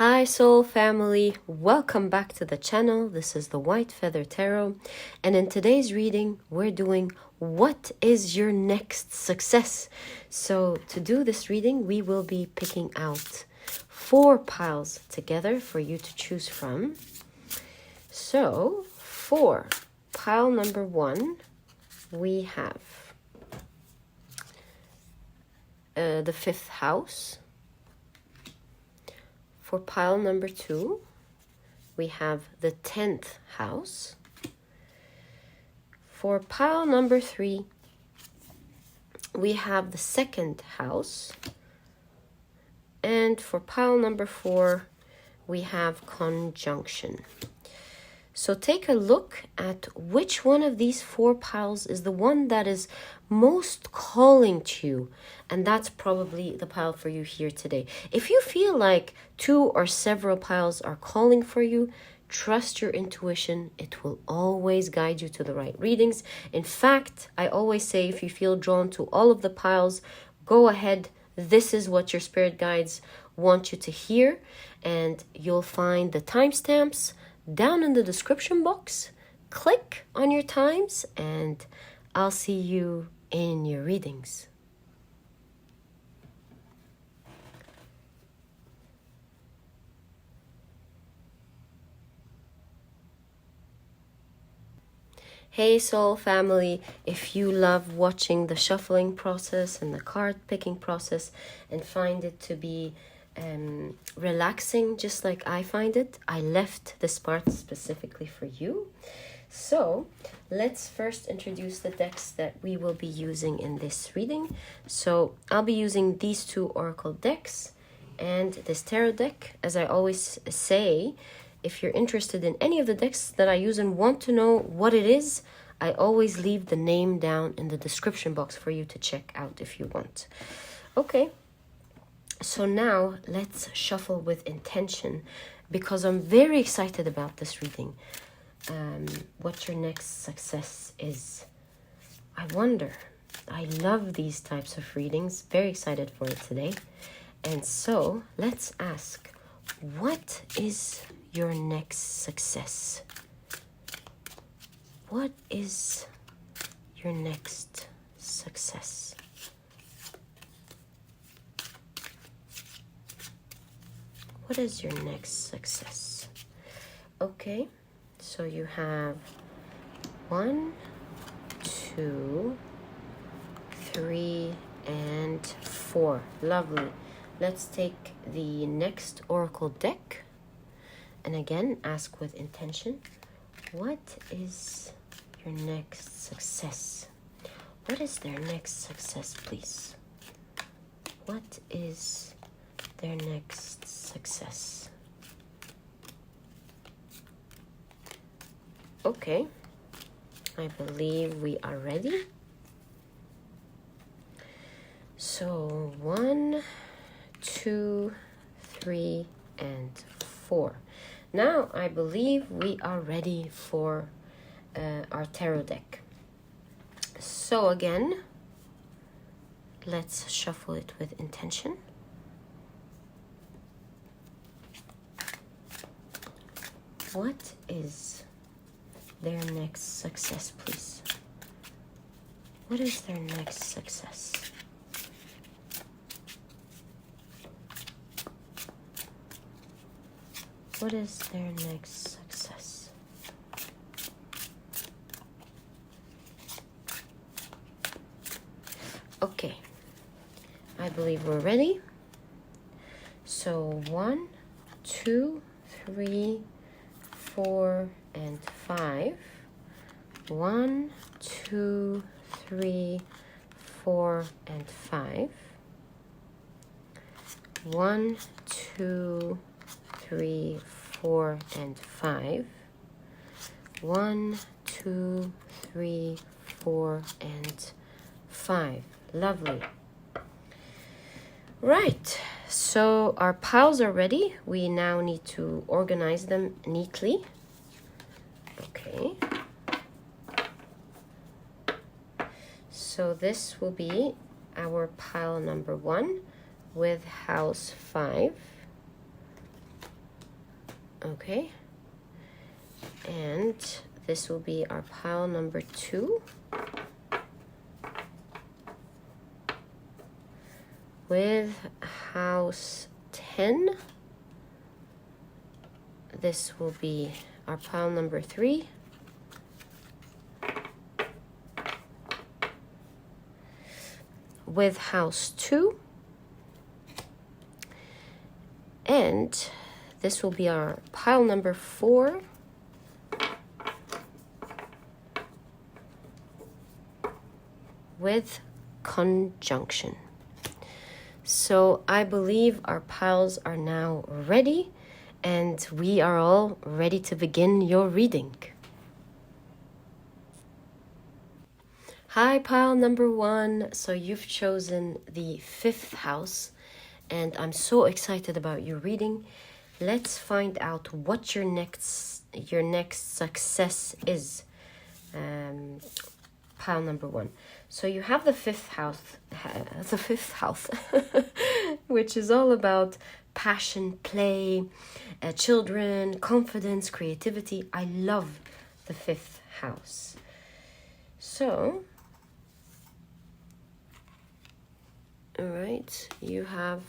Hi soul family, welcome back to the channel. This is the White Feather Tarot, and in today's reading we're doing what is your next success. So to do this reading we will be picking out 4 piles together for you to choose from. So for pile number 1 we have the 5th house. For pile number 2, we have the 10th house. For pile number 3, we have the 2nd house. And for pile number 4, we have conjunction. So take a look at which one of these 4 piles is the one that is most calling to you. And that's probably the pile for you here today. If you feel like 2 or several piles are calling for you, trust your intuition. It will always guide you to the right readings. In fact, I always say if you feel drawn to all of the piles, go ahead. This is what your spirit guides want you to hear. And you'll find the timestamps down in the description box. Click on your times and I'll see you in your readings. Hey soul family, if you love watching the shuffling process and the card picking process and find it to be relaxing just like I find it, I left this part specifically for you. So let's first introduce the decks that we will be using in this reading. So I'll be using these 2 oracle decks and this tarot deck. As I always say, if you're interested in any of the decks that I use and want to know what it is, I always leave the name down in the description box for you to check out if you want. Okay. So now let's shuffle with intention because I'm very excited about this reading. What your next success is. I wonder. I love these types of readings. Very excited for it today. And so let's ask, what is your next success? What is your next success? What is your next success? Okay, so you have 1, 2, 3, and 4. Lovely. Let's take the next oracle deck. And again, ask with intention. What is your next success? What is their next success, please? What is their next success? Okay, I believe we are ready. So 1, 2, 3, and 4. Now I believe we are ready for our tarot deck. So again, let's shuffle it with intention. What is their next success, please? What is their next success? What is their next success? Okay, I believe we're ready. So 1, 2, 3, 4, and 5. 1, 2, 3, 4, and 5. 1, 2, 3, 4, and 5. 1, 2, 3, 4, and 5. Lovely. Right, so our piles are ready. We now need to organize them neatly. Okay. So this will be our pile number 1 with house 5. Okay. And this will be our pile number 2. With house 10. This will be our pile number 3. With house 2. And this will be our pile number 4. With conjunction. So I believe our piles are now ready, and we are all ready to begin your reading. Hi, pile number 1. So you've chosen the 5th house, and I'm so excited about your reading. Let's find out what your next success is. Pile number 1. So you have the 5th house, which is all about passion, play, children, confidence, creativity. I love the 5th house. So, all right, you have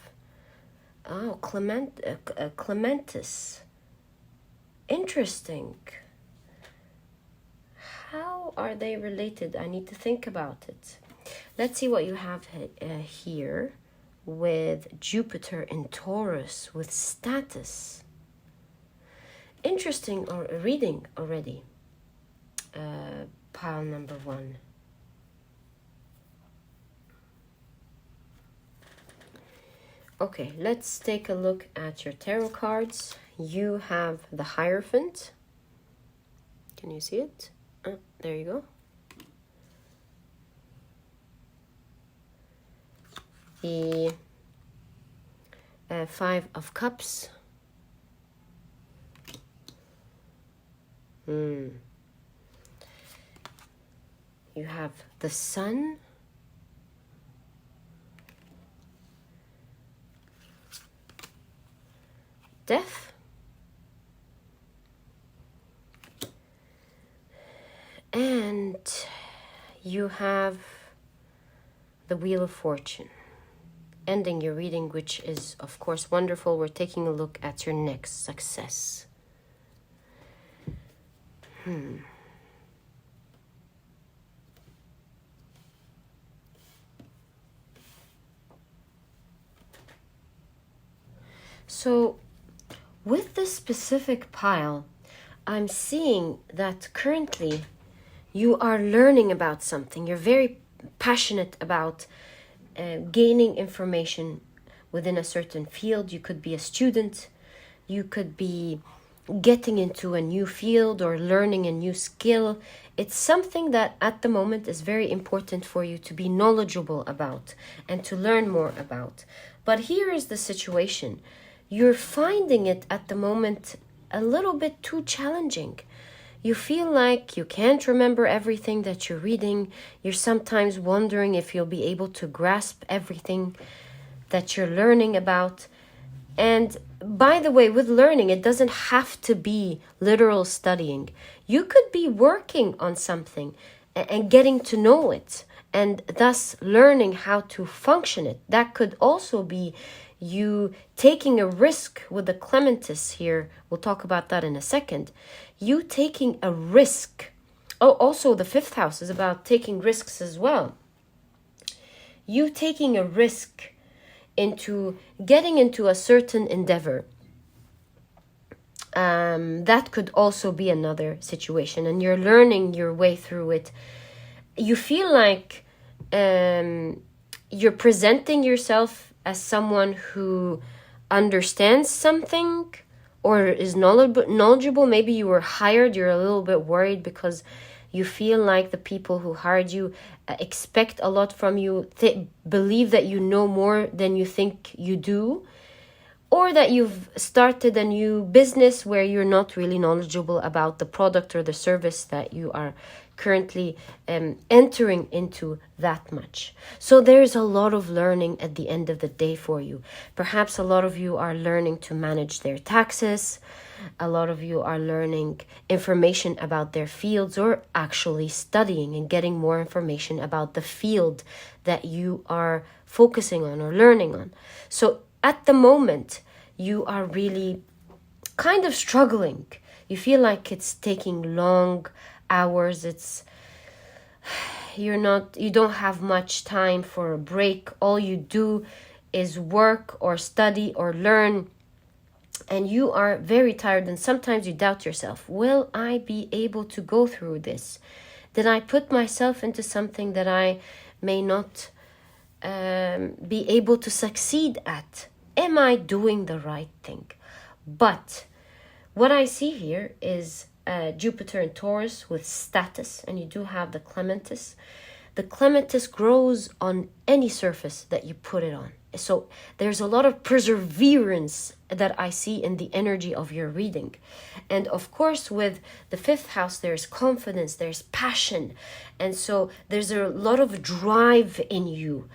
Clementis. Interesting. How are they related? I need to think about it. Let's see what you have here with Jupiter in Taurus with status. Interesting reading already. Pile number 1. Okay, let's take a look at your tarot cards. You have the Hierophant. Can you see it? There you go. The 5 of Cups. You have the Sun. Death. And you have the Wheel of Fortune. Ending your reading, which is, of course, wonderful. We're taking a look at your next success. So, with this specific pile, I'm seeing that currently you are learning about something. You're very passionate about gaining information within a certain field. You could be a student. You could be getting into a new field or learning a new skill. It's something that at the moment is very important for you to be knowledgeable about and to learn more about. But here is the situation. You're finding it at the moment a little bit too challenging. You feel like you can't remember everything that you're reading. You're sometimes wondering if you'll be able to grasp everything that you're learning about. And by the way, with learning, it doesn't have to be literal studying. You could be working on something and getting to know it, and thus learning how to function it. That could also be you taking a risk with the Clementis here. We'll talk about that in a second. You taking a risk. Oh, also the 5th house is about taking risks as well. You taking a risk into getting into a certain endeavor. That could also be another situation, and you're learning your way through it. You feel like you're presenting yourself as someone who understands something or is knowledgeable. Maybe you were hired, you're a little bit worried because you feel like the people who hired you expect a lot from you, believe that you know more than you think you do, or that you've started a new business where you're not really knowledgeable about the product or the service that you are currently entering into that much. So there's a lot of learning at the end of the day for you. Perhaps a lot of you are learning to manage their taxes. A lot of you are learning information about their fields, or actually studying and getting more information about the field that you are focusing on or learning on. So at the moment, you are really kind of struggling. You feel like it's taking long hours. You don't have much time for a break. All you do is work or study or learn, and you are very tired, and sometimes you doubt yourself. Will I be able to go through this? Did I put myself into something that I may not be able to succeed at? Am I doing the right thing? But what I see here is Jupiter in Taurus with status, and you do have the clematis. The clematis grows on any surface that you put it on. So there's a lot of perseverance that I see in the energy of your reading. And of course, with the fifth house, there's confidence, there's passion. And so there's a lot of drive in you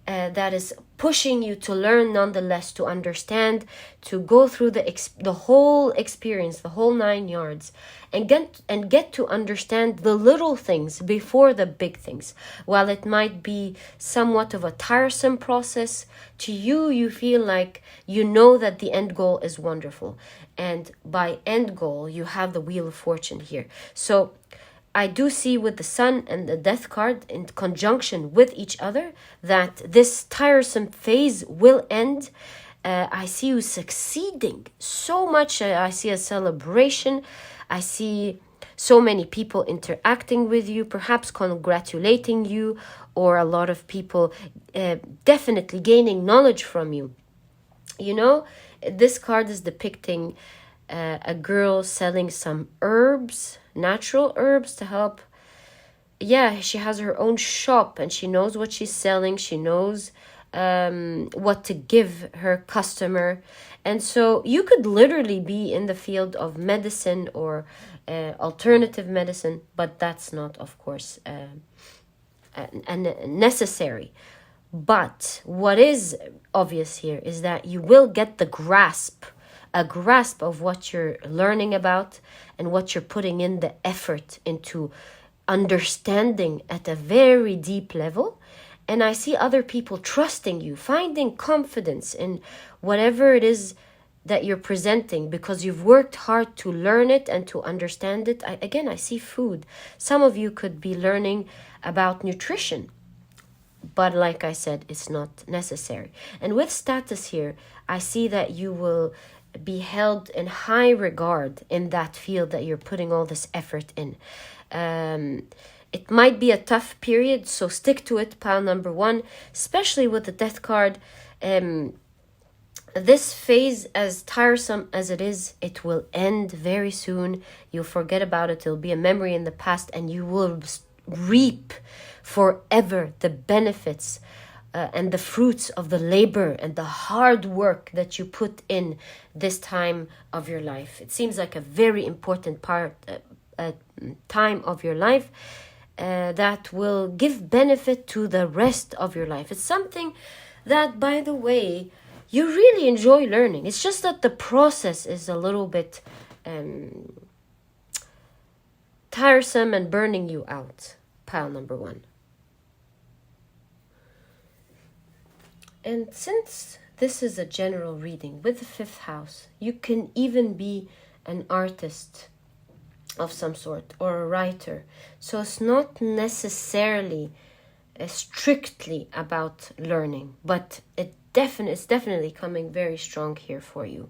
that is pushing you to learn nonetheless, to understand, to go through the whole experience, the whole 9 yards, and get to understand the little things before the big things. While it might be somewhat of a tiresome process, to you, you feel like you know that the end goal is wonderful. And by end goal, you have the Wheel of Fortune here. So I do see with the Sun and the Death card in conjunction with each other that this tiresome phase will end. I see you succeeding so much. I see a celebration. I see so many people interacting with you, perhaps congratulating you, or a lot of people definitely gaining knowledge from you. You know, this card is depicting a girl selling some herbs, natural herbs to help. Yeah, she has her own shop and she knows what she's selling. She knows what to give her customer. And so you could literally be in the field of medicine or alternative medicine, but that's not, of course, necessary. But what is obvious here is that you will get a grasp of what you're learning about and what you're putting in the effort into understanding at a very deep level. And I see other people trusting you, finding confidence in whatever it is that you're presenting, because you've worked hard to learn it and to understand it. I see food. Some of you could be learning about nutrition, but like I said, it's not necessary. And with status here, I see that you will be held in high regard in that field that you're putting all this effort in. It might be a tough period, so stick to it, pile number 1, especially with the Death card. This phase, as tiresome as it is, it will end very soon. You'll forget about it. It'll be a memory in the past, and you will reap forever the benefits and the fruits of the labor and the hard work that you put in this time of your life. It seems like a very important time of your life that will give benefit to the rest of your life. It's something that, by the way, you really enjoy learning. It's just that the process is a little bit tiresome and burning you out. Pile number 1. And since this is a general reading with the 5th house, you can even be an artist of some sort or a writer. So it's not necessarily strictly about learning, but it's definitely coming very strong here for you.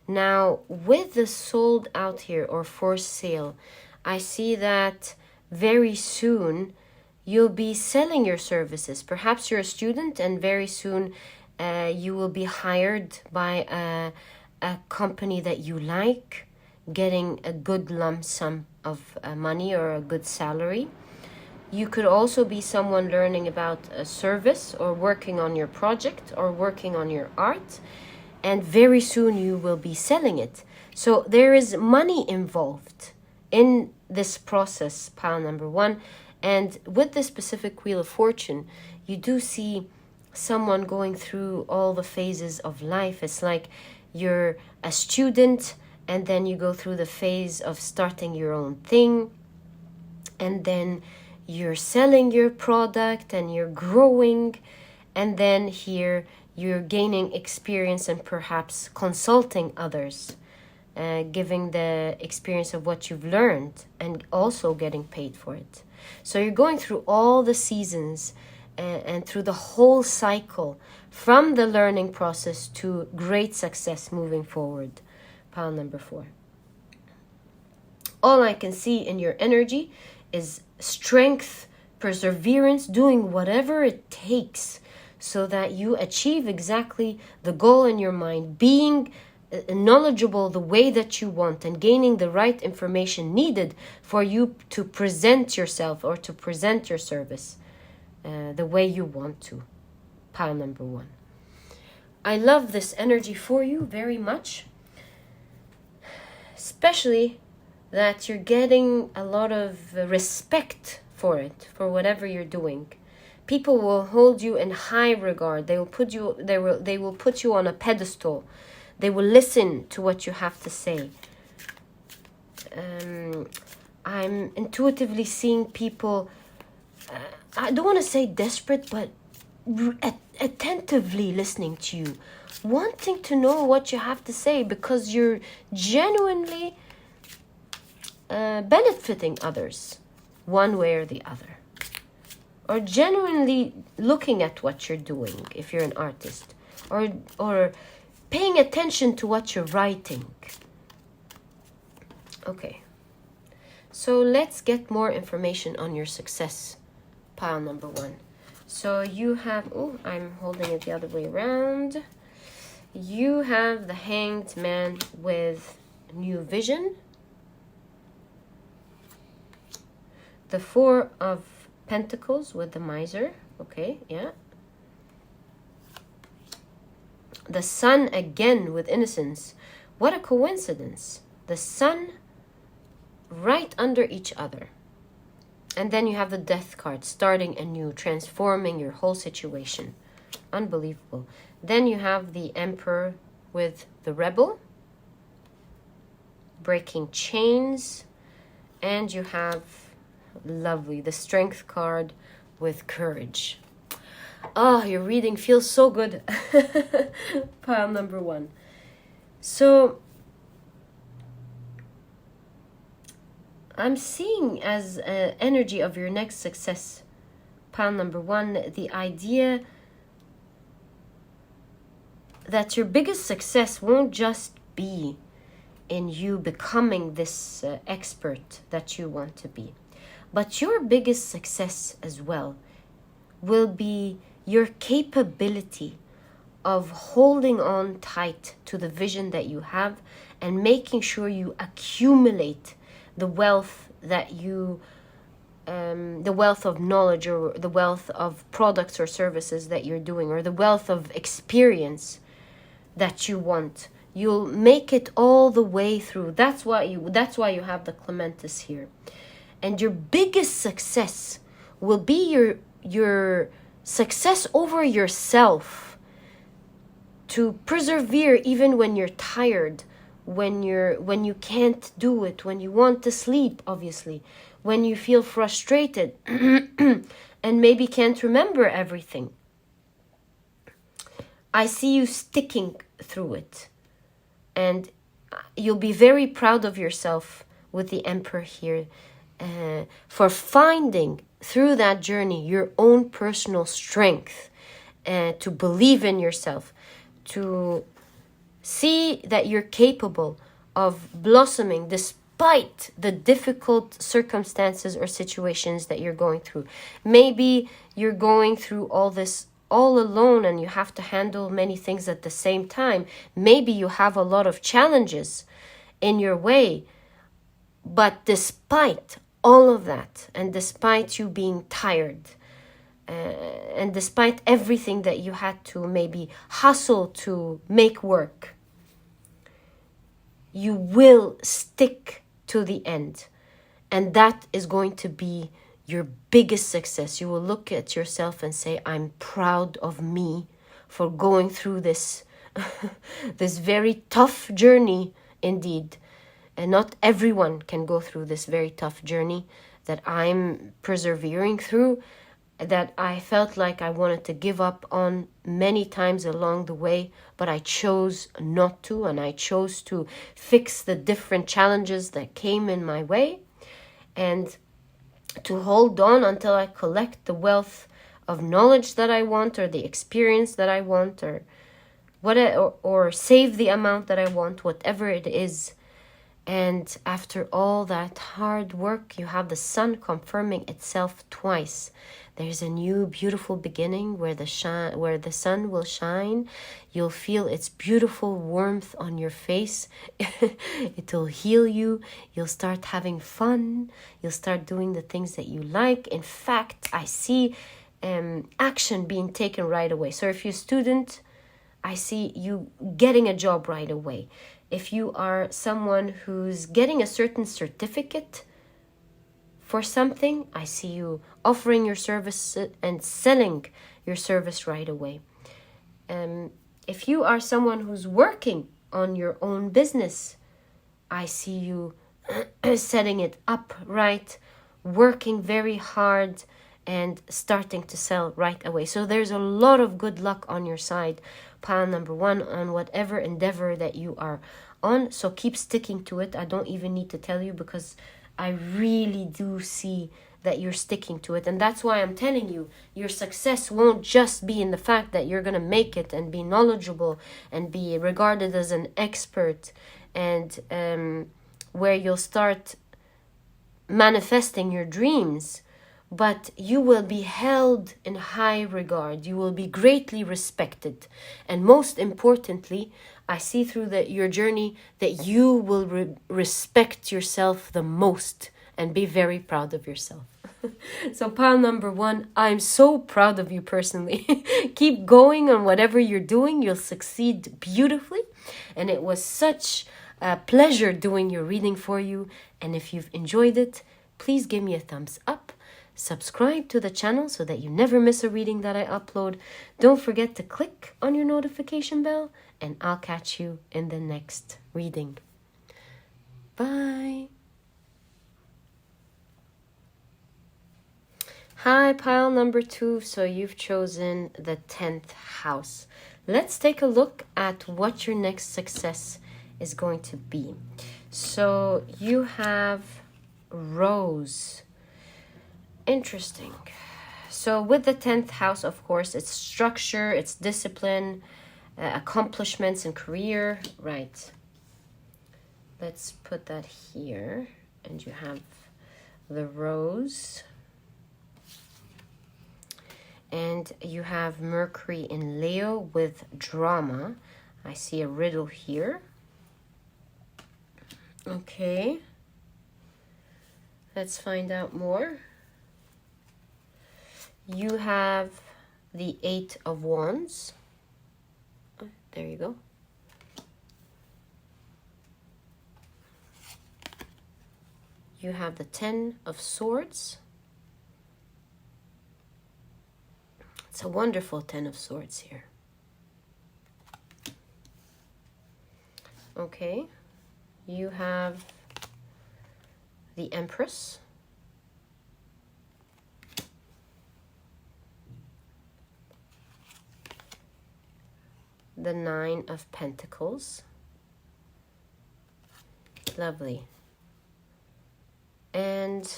Now, with the sold out here or for sale, I see that very soon you'll be selling your services. Perhaps you're a student and very soon you will be hired by a company that you like, getting a good lump sum of money or a good salary. You could also be someone learning about a service or working on your project or working on your art, and very soon you will be selling it. So there is money involved in this process, pile number 1. And with this specific Wheel of Fortune, you do see someone going through all the phases of life. It's like you're a student, and then you go through the phase of starting your own thing, and then you're selling your product and you're growing, and then here you're gaining experience and perhaps consulting others, giving the experience of what you've learned and also getting paid for it. So you're going through all the seasons and through the whole cycle, from the learning process to great success moving forward. Pile number 4. All I can see in your energy is strength, perseverance, doing whatever it takes so that you achieve exactly the goal in your mind, being knowledgeable the way that you want and gaining the right information needed for you to present yourself or to present your service the way you want to. Pile number 1. I love this energy for you very much, especially that you're getting a lot of respect for it, for whatever you're doing. People will hold you in high regard. They will put you on a pedestal. They will listen to what you have to say. I'm intuitively seeing people, I don't want to say desperate, but attentively listening to you, wanting to know what you have to say, because you're genuinely benefiting others one way or the other, or genuinely looking at what you're doing if you're an artist, or paying attention to what you're writing. Okay, so let's get more information on your success, pile number 1. So you have, I'm holding it the other way around. You have the Hanged Man with new vision, the 4 of Pentacles with the Miser. Okay, yeah. The Sun again with innocence. What a coincidence. The Sun right under each other. And then you have the Death card, starting anew, transforming your whole situation. Unbelievable. Then you have the Emperor with the Rebel, breaking chains. And you have, lovely, the Strength card with courage. Oh, your reading feels so good. Pile number 1. So I'm seeing as energy of your next success, pile number 1, the idea that your biggest success won't just be in you becoming this expert that you want to be, but your biggest success as well will be your capability of holding on tight to the vision that you have and making sure you accumulate the wealth that you, the wealth of knowledge, or the wealth of products or services that you're doing, or the wealth of experience that you want. You'll make it all the way through. That's why you have the Clementis here. And your biggest success will be your success over yourself, to persevere even when you're tired, when you can't do it, when you want to sleep, obviously, when you feel frustrated and maybe can't remember everything. I see you sticking through it, and you'll be very proud of yourself with the Emperor here, for finding through that journey your own personal strength, to believe in yourself, to see that you're capable of blossoming despite the difficult circumstances or situations that you're going through. Maybe you're going through all this all alone and you have to handle many things at the same time. Maybe you have a lot of challenges in your way, but despite all of that, and despite you being tired, and despite everything that you had to maybe hustle to make work, you will stick to the end. And that is going to be your biggest success. You will look at yourself and say, I'm proud of me for going through this, this very tough journey indeed. And not everyone can go through this very tough journey that I'm persevering through, that I felt like I wanted to give up on many times along the way, but I chose not to, and I chose to fix the different challenges that came in my way, and to hold on until I collect the wealth of knowledge that I want, or the experience that I want, or or save the amount that I want, whatever it is. And after all that hard work, you have the sun confirming itself twice. There's a new beautiful beginning where the sun will shine. You'll feel its beautiful warmth on your face. It'll heal you. You'll start having fun. You'll start doing the things that you like. In fact, I see action being taken right away. So if you're a student, I see you getting a job right away. If you are someone who's getting a certain certificate for something, I see you offering your service and selling your service right away. If you are someone who's working on your own business, I see you setting it up right, working very hard, and starting to sell right away. So there's a lot of good luck on your side, pile number 1, on whatever endeavor that you are on. So keep sticking to it. I don't even need to tell you, because I really do see that you're sticking to it. And that's why I'm telling you, your success won't just be in the fact that you're going to make it and be knowledgeable and be regarded as an expert, and where you'll start manifesting your dreams. But you will be held in high regard. You will be greatly respected. And most importantly, I see through your journey that you will respect yourself the most and be very proud of yourself. So pile number 1, I'm so proud of you personally. Keep going on whatever you're doing. You'll succeed beautifully. And it was such a pleasure doing your reading for you. And if you've enjoyed it, please give me a thumbs up. Subscribe to the channel so that you never miss a reading that I upload. Don't forget to click on your notification bell, and I'll catch you in the next reading. Bye. Hi, pile number 2. So you've chosen the 10th house. Let's take a look at what your next success is going to be. So you have Rose. Interesting. So with the 10th house, of course, it's structure, it's discipline, accomplishments and career. Right. Let's put that here. And you have the Rose. And you have Mercury in Leo with drama. I see a riddle here. Okay. Let's find out more. You have the 8 of Wands. Oh, there you go. You have the 10 of Swords. It's a wonderful 10 of Swords here. Okay. You have the Empress. The 9 of Pentacles. Lovely. And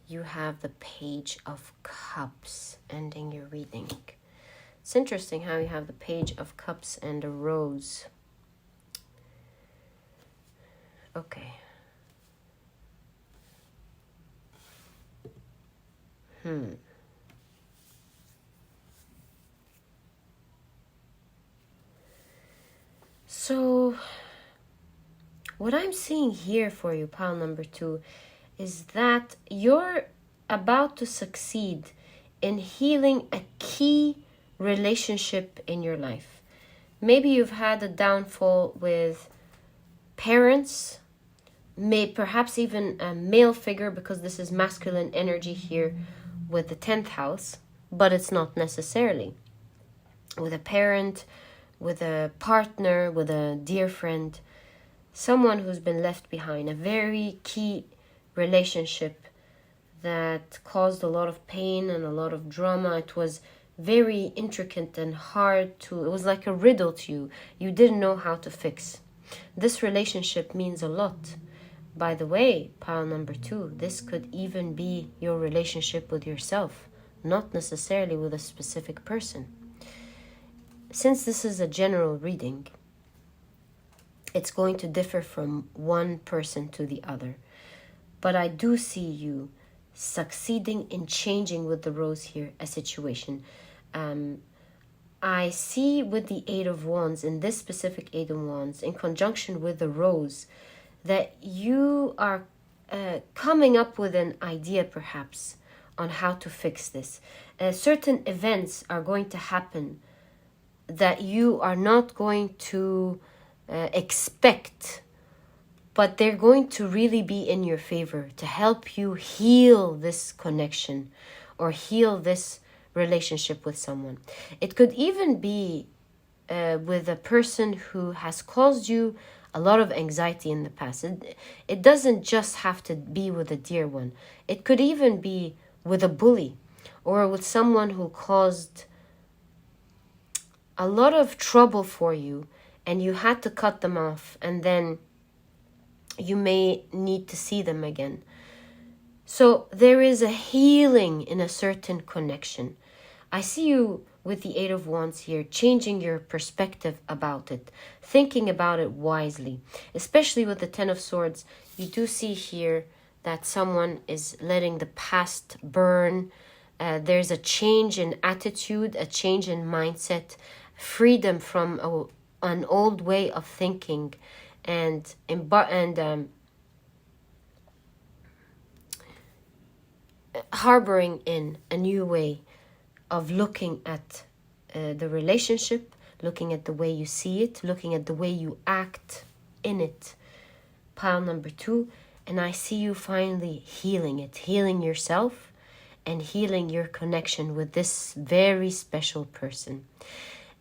you have the Page of Cups ending your reading. It's interesting how you have the Page of Cups and a Rose. Okay. So, what I'm seeing here for you, pile number 2, is that you're about to succeed in healing a key relationship in your life. Maybe you've had a downfall with parents, may perhaps even a male figure, because this is masculine energy here with the 10th house, but it's not necessarily. With a parent, with a partner, with a dear friend, someone who's been left behind, a very key relationship that caused a lot of pain and a lot of drama. It was very intricate and hard to, it was like a riddle to you. You didn't know how to fix. This relationship means a lot. By the way, pile number 2, this could even be your relationship with yourself, not necessarily with a specific person. Since this is a general reading, it's going to differ from one person to the other. But I do see you succeeding in changing with the rose here a situation. I see with the 8 of Wands, in this specific 8 of Wands, in conjunction with the rose, that you are coming up with an idea perhaps on how to fix this. Certain events are going to happen that you are not going to expect, but they're going to really be in your favor to help you heal this connection or heal this relationship with someone. It could even be with a person who has caused you a lot of anxiety in the past. It doesn't just have to be with a dear one. It could even be with a bully or with someone who caused a lot of trouble for you and you had to cut them off, and then you may need to see them again. So there is a healing in a certain connection. I see you with the 8 of Wands here, changing your perspective about it, thinking about it wisely. Especially with the 10 of Swords, you do see here that someone is letting the past burn. There's a change in attitude, a change in mindset, freedom from an old way of thinking, and harboring in a new way of looking at the relationship, looking at the way you see it, looking at the way you act in it. Pile number 2, and I see you finally healing it, healing yourself and healing your connection with this very special person.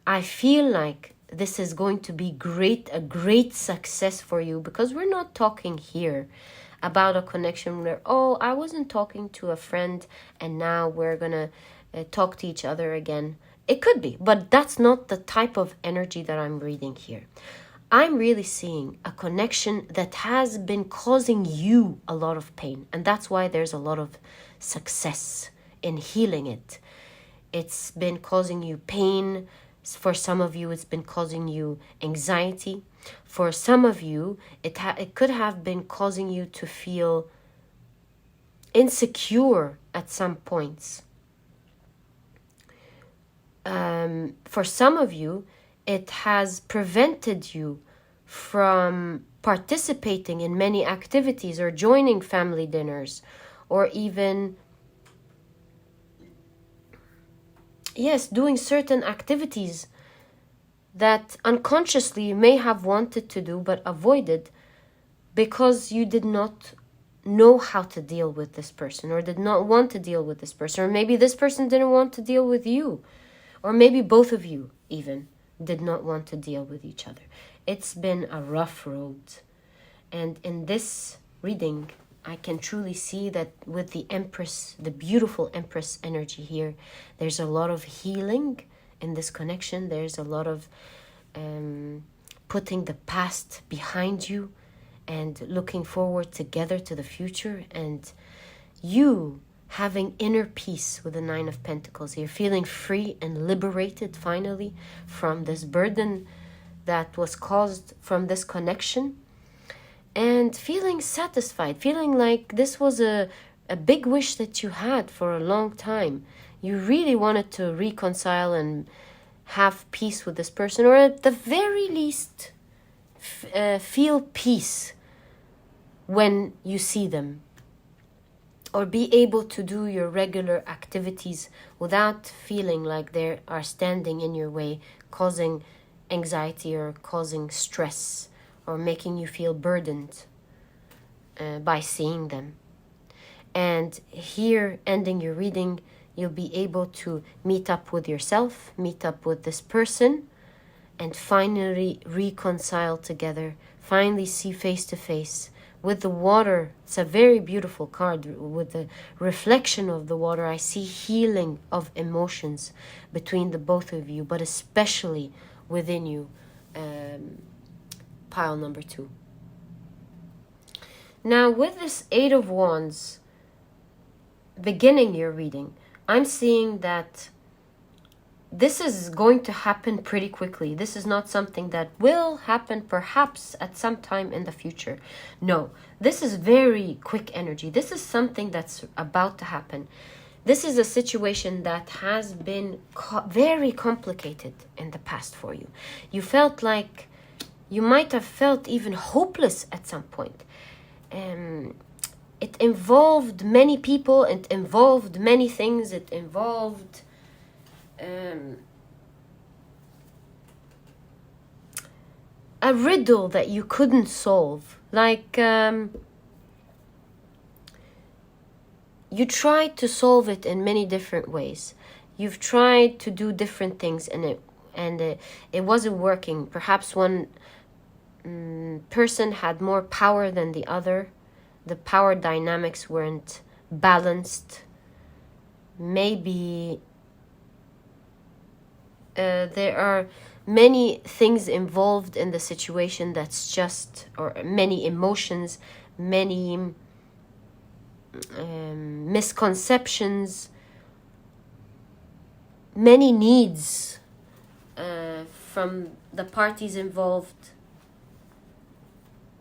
I feel like this is going to be a great success for you, because we're not talking here about a connection where, oh, I wasn't talking to a friend and now we're gonna talk to each other again. It could be, but that's not the type of energy that I'm reading here. I'm really seeing a connection that has been causing you a lot of pain, and that's why there's a lot of success in healing it. It's been causing you pain. For some of you, it's been causing you anxiety. For some of you, it could have been causing you to feel insecure at some points. For some of you, it has prevented you from participating in many activities or joining family dinners, or even doing certain activities that unconsciously you may have wanted to do but avoided because you did not know how to deal with this person, or did not want to deal with this person, or maybe this person didn't want to deal with you, or maybe both of you even did not want to deal with each other. It's been a rough road. And in this reading, I can truly see that with the Empress, the beautiful Empress energy here, there's a lot of healing in this connection. There's a lot of putting the past behind you and looking forward together to the future, and you having inner peace with the 9 of Pentacles. You're feeling free and liberated finally from this burden that was caused from this connection, and feeling satisfied, feeling like this was a big wish that you had for a long time. You really wanted to reconcile and have peace with this person, or at the very least feel peace when you see them, or be able to do your regular activities without feeling like they are standing in your way, causing anxiety or causing stress or making you feel burdened. by seeing them. And here, ending your reading, you'll be able to meet up with yourself, meet up with this person, and finally reconcile together, finally see face to face. With the water, it's a very beautiful card. With the reflection of the water, I see healing of emotions between the both of you, but especially within you, pile number 2. Now, with this 8 of Wands, beginning your reading, I'm seeing that this is going to happen pretty quickly. This is not something that will happen perhaps at some time in the future. No, this is very quick energy. This is something that's about to happen. This is a situation that has been very complicated in the past for you. You felt like you might have felt even hopeless at some point. It involved many people. It involved many things. It involved a riddle that you couldn't solve. Like you tried to solve it in many different ways. You've tried to do different things, and it wasn't working. Perhaps one person had more power than the other. The power dynamics weren't balanced. Maybe there are many things involved in the situation that's just, or many emotions, many misconceptions, many needs from the parties involved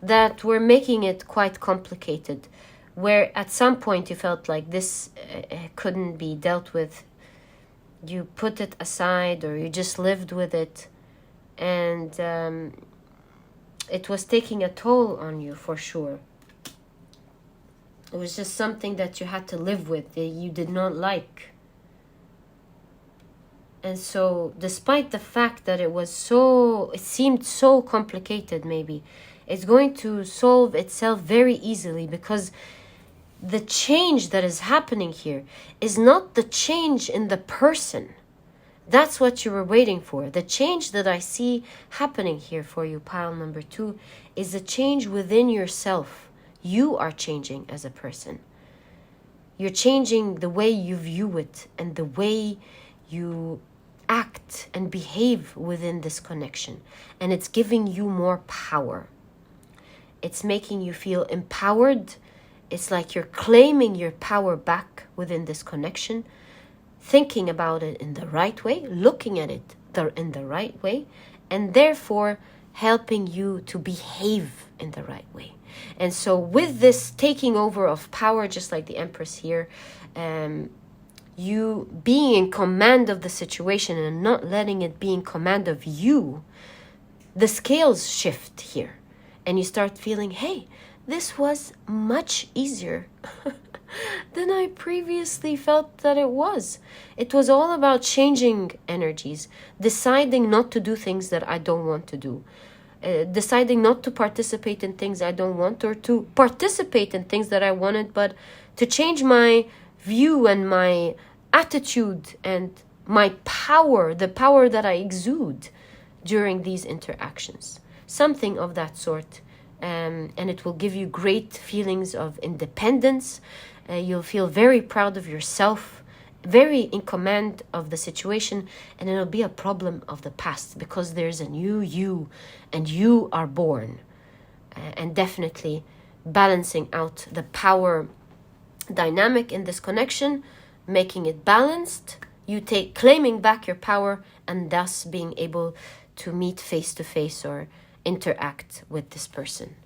that were making it quite complicated, where at some point you felt like this couldn't be dealt with. You put it aside, or you just lived with it, and it was taking a toll on you for sure. It was just something that you had to live with, that you did not like. And so, despite the fact that it seemed so complicated, maybe, it's going to solve itself very easily, because the change that is happening here is not the change in the person. That's what you were waiting for. The change that I see happening here for you, pile number 2, is a change within yourself. You are changing as a person. You're changing the way you view it and the way you act and behave within this connection. And it's giving you more power. It's making you feel empowered. It's like you're claiming your power back within this connection, thinking about it in the right way, looking at it in the right way, and therefore helping you to behave in the right way. And so with this taking over of power, just like the Empress here, you being in command of the situation and not letting it be in command of you, the scales shift here. And you start feeling, hey, this was much easier than I previously felt that it was. It was all about changing energies, deciding not to do things that I don't want to do, deciding not to participate in things I don't want, or to participate in things that I wanted, but to change my view and my attitude and my power, the power that I exude during these interactions. Something of that sort. And it will give you great feelings of independence. You'll feel very proud of yourself, very in command of the situation, and it'll be a problem of the past, because there's a new you, and you are born. And definitely balancing out the power dynamic in this connection, making it balanced, you claiming back your power, and thus being able to meet face to face or interact with this person.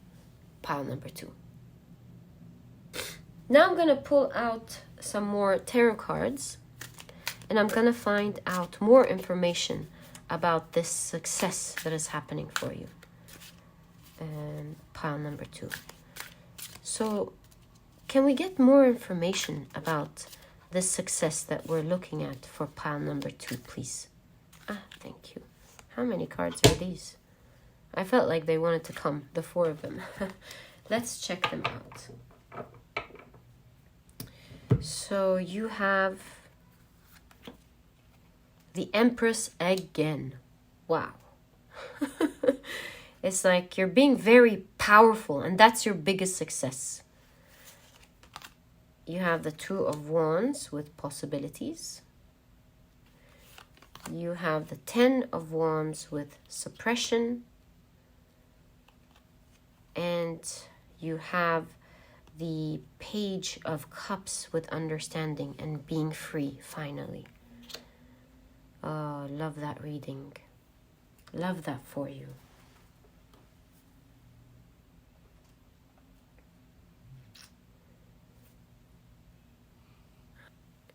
Pile number 2. Now I'm going to pull out some more tarot cards, and I'm going to find out more information about this success that is happening for you. Pile number 2. So can we get more information about this success that we're looking at for pile number 2, please? Thank you. How many cards are these? I felt like they wanted to come, the 4 of them. Let's check them out. So you have the Empress again. Wow. It's like you're being very powerful, and that's your biggest success. You have the Two of Wands with possibilities. You have the Ten of Wands with suppression. And you have the Page of Cups with understanding and being free, finally. Oh, love that reading. Love that for you.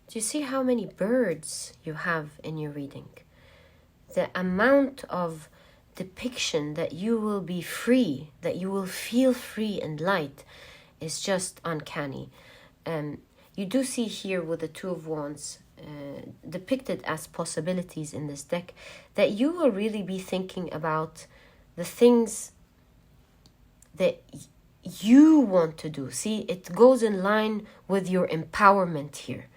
Do you see how many birds you have in your reading? The amount of depiction that you will be free, that you will feel free and light, is just uncanny. You do see here with the Two of Wands depicted as possibilities in this deck, that you will really be thinking about the things that you want to do. See, it goes in line with your empowerment here.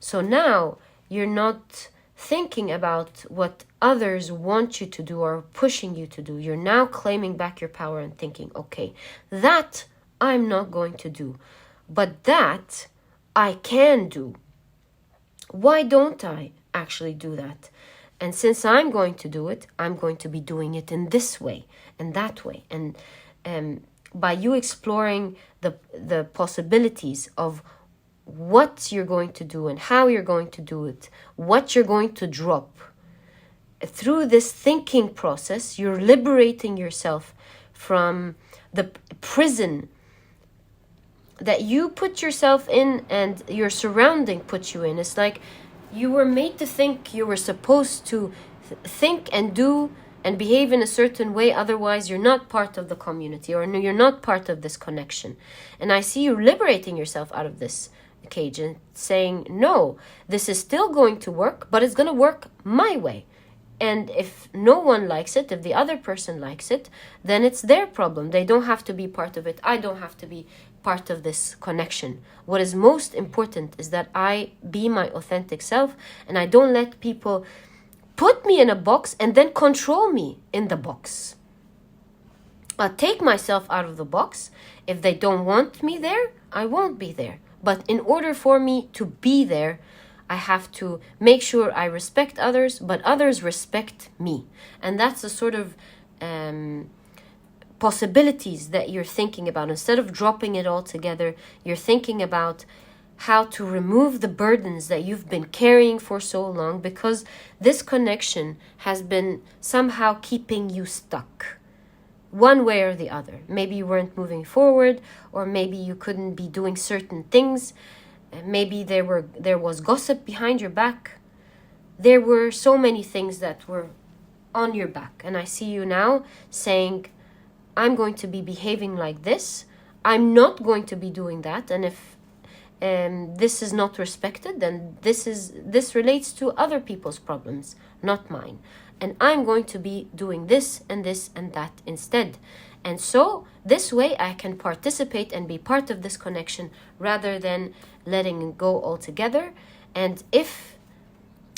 So now you're not thinking about what others want you to do or pushing you to do. You're now claiming back your power and thinking, okay, that I'm not going to do, but that I can do. Why don't I actually do that? And since I'm going to do it, I'm going to be doing it in this way and that way. And by you exploring the possibilities of what you're going to do and how you're going to do it, what you're going to drop, through this thinking process, you're liberating yourself from the prison that you put yourself in and your surrounding puts you in. It's like you were made to think you were supposed to think and do and behave in a certain way, otherwise you're not part of the community or you're not part of this connection. And I see you liberating yourself out of this cage and saying, no, this is still going to work, but it's going to work my way. And if no one likes it, if the other person likes it, then it's their problem. They don't have to be part of it. I don't have to be part of this connection. What is most important is that I be my authentic self and I don't let people put me in a box and then control me in the box. I'll take myself out of the box. If they don't want me there, I won't be there. But in order for me to be there, I have to make sure I respect others, but others respect me. And that's the sort of possibilities that you're thinking about. Instead of dropping it all together, you're thinking about how to remove the burdens that you've been carrying for so long, because this connection has been somehow keeping you stuck one way or the other. Maybe you weren't moving forward, or maybe you couldn't be doing certain things. Maybe there was gossip behind your back. There were so many things that were on your back. And I see you now saying, I'm going to be behaving like this. I'm not going to be doing that. And if this is not respected, then this relates to other people's problems, not mine. And I'm going to be doing this and this and that instead. And so this way I can participate and be part of this connection rather than letting it go altogether. And if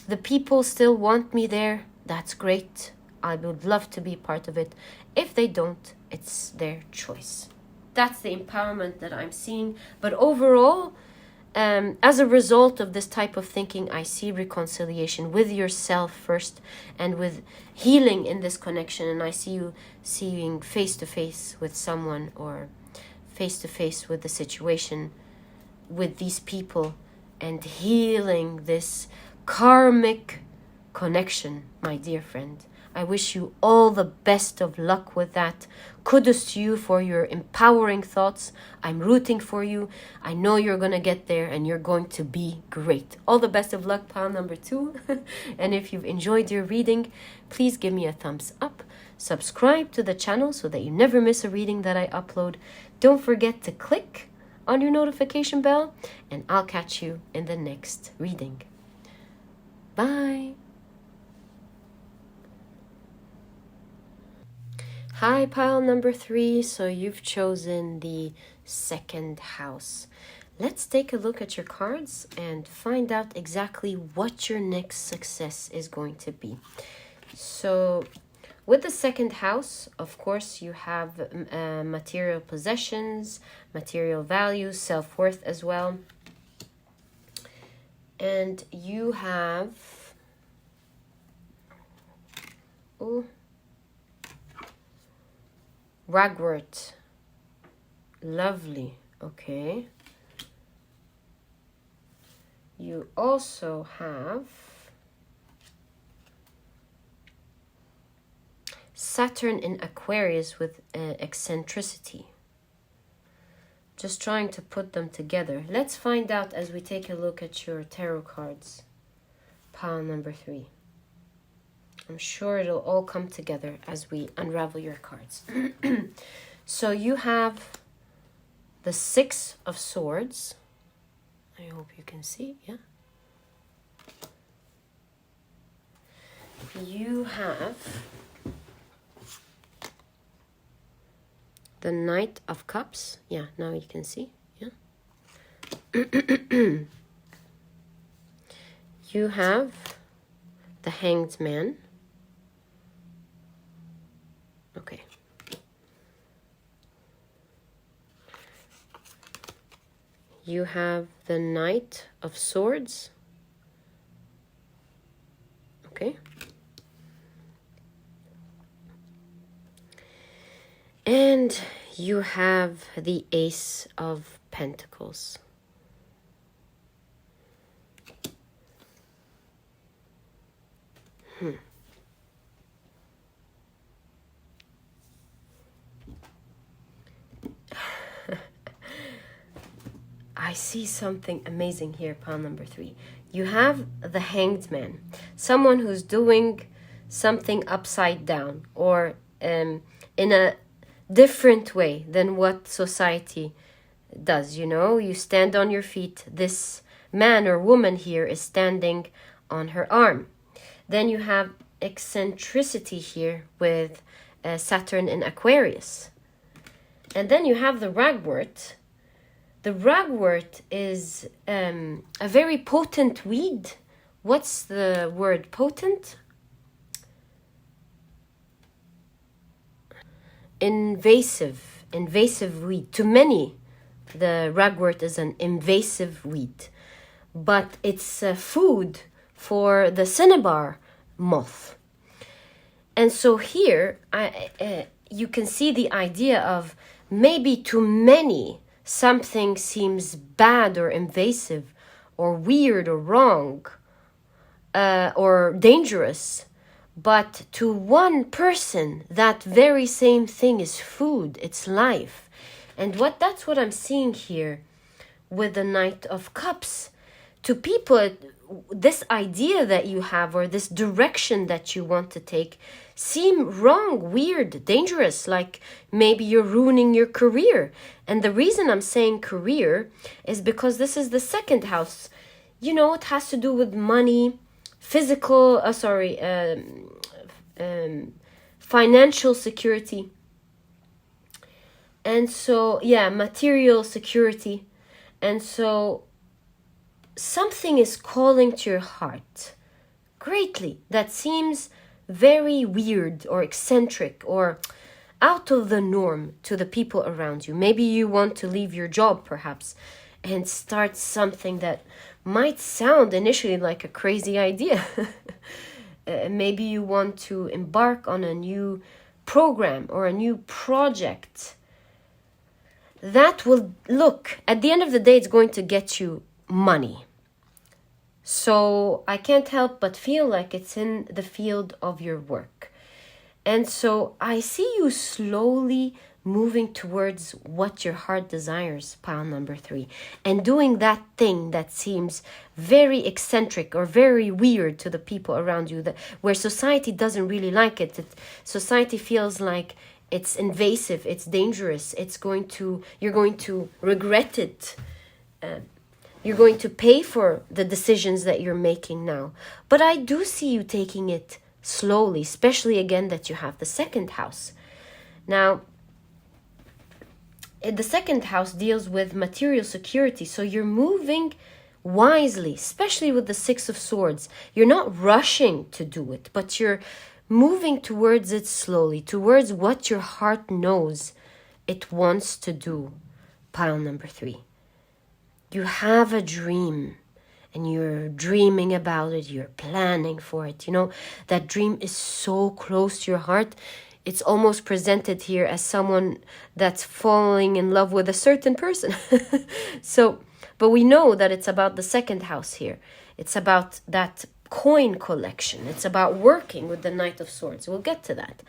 the people still want me there, that's great. I would love to be part of it. If they don't, it's their choice. That's the empowerment that I'm seeing. But overall, as a result of this type of thinking, I see reconciliation with yourself first and with healing in this connection. And I see you seeing face to face with someone, or face to face with the situation, with these people, and healing this karmic connection, my dear friend. I wish you all the best of luck with that. Kudos to you for your empowering thoughts. I'm rooting for you. I know you're going to get there and you're going to be great. All the best of luck, pile number 2. And if you've enjoyed your reading, please give me a thumbs up. Subscribe to the channel so that you never miss a reading that I upload. Don't forget to click on your notification bell, and I'll catch you in the next reading. Bye. Hi, pile number 3. So you've chosen the second house. Let's take a look at your cards and find out exactly what your next success is going to be. So with the second house, of course, you have material possessions, material values, self-worth as well. And you have... Ragwort. Lovely. Okay. You also have Saturn in Aquarius with eccentricity. Just trying to put them together. Let's find out as we take a look at your tarot cards. Pile number 3. I'm sure it'll all come together as we unravel your cards. So you have the 6 of Swords. I hope you can see, yeah. You have the Knight of Cups. Yeah, now you can see, yeah. You have the Hanged Man. Okay. You have the Knight of Swords. Okay. And you have the Ace of Pentacles. I see something amazing here, pile number 3. You have the Hanged Man, someone who's doing something upside down or in a different way than what society does. You know, you stand on your feet. This man or woman here is standing on her arm. Then you have eccentricity here with Saturn in Aquarius. And then you have the Ragwort. The ragwort is a very potent weed. What's the word potent? Invasive weed. To many, the ragwort is an invasive weed. But it's food for the cinnabar moth. And so here, you can see the idea of maybe to many, something seems bad or invasive or weird or wrong or dangerous. But to one person, that very same thing is food, it's life. And that's what I'm seeing here with the Knight of Cups. To people, this idea that you have or this direction that you want to take seem wrong, weird, dangerous, like maybe you're ruining your career. And the reason I'm saying career is because this is the second house. You know, it has to do with money, financial security. And so, yeah, material security. And so something is calling to your heart greatly that seems very weird or eccentric or out of the norm to the people around you. Maybe you want to leave your job perhaps and start something that might sound initially like a crazy idea. Maybe you want to embark on a new program or a new project that will, look, at the end of the day, it's going to get you money. So I can't help but feel like it's in the field of your work. And so I see you slowly moving towards what your heart desires, pile number 3, and doing that thing that seems very eccentric or very weird to the people around you, that where society doesn't really like it. Society feels like it's invasive, it's dangerous, you're going to regret it. You're going to pay for the decisions that you're making now. But I do see you taking it slowly, especially again that you have the second house. Now, the second house deals with material security. So you're moving wisely, especially with the Six of Swords. You're not rushing to do it, but you're moving towards it slowly, towards what your heart knows it wants to do. Pile number 3. You have a dream and you're dreaming about it. You're planning for it. You know, that dream is so close to your heart. It's almost presented here as someone that's falling in love with a certain person. But we know that it's about the second house here. It's about that coin collection. It's about working with the Knight of Swords. We'll get to that.